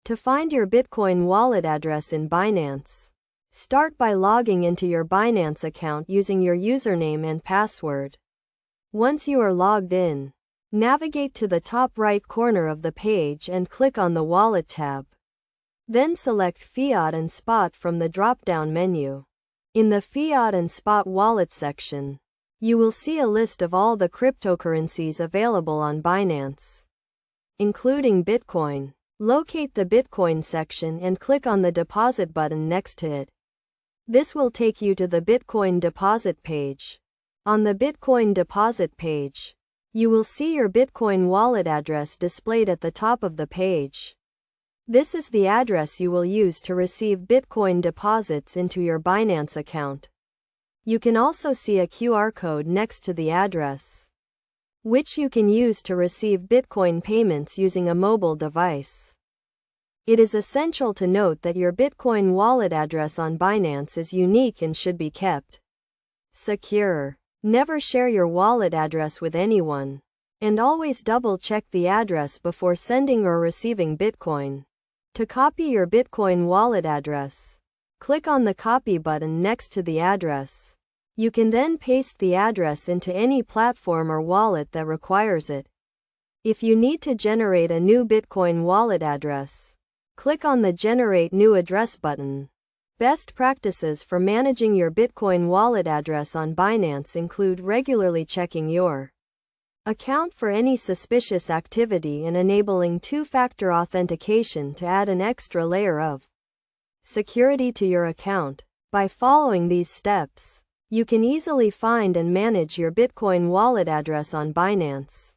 To find your Bitcoin wallet address in Binance, start by logging into your Binance account using your username and password. Once you are logged in, navigate to the top right corner of the page and click on the Wallet tab. Then select Fiat and Spot from the drop-down menu. In the Fiat and Spot Wallet section, you will see a list of all the cryptocurrencies available on Binance, including Bitcoin. Locate the Bitcoin section and click on the deposit button next to it. This will take you to the Bitcoin deposit page. On the Bitcoin deposit page, you will see your Bitcoin wallet address displayed at the top of the page. This is the address you will use to receive Bitcoin deposits into your Binance account. You can also see a QR code next to the address, which you can use to receive Bitcoin payments using a mobile device. It is essential to note that your Bitcoin wallet address on Binance is unique and should be kept secure. Never share your wallet address with anyone, and always double-check the address before sending or receiving Bitcoin. To copy your Bitcoin wallet address, click on the Copy button next to the address. You can then paste the address into any platform or wallet that requires it. If you need to generate a new Bitcoin wallet address, click on the Generate New Address button. Best practices for managing your Bitcoin wallet address on Binance include regularly checking your account for any suspicious activity and enabling two-factor authentication to add an extra layer of security to your account. By following these steps, you can easily find and manage your Bitcoin wallet address on Binance.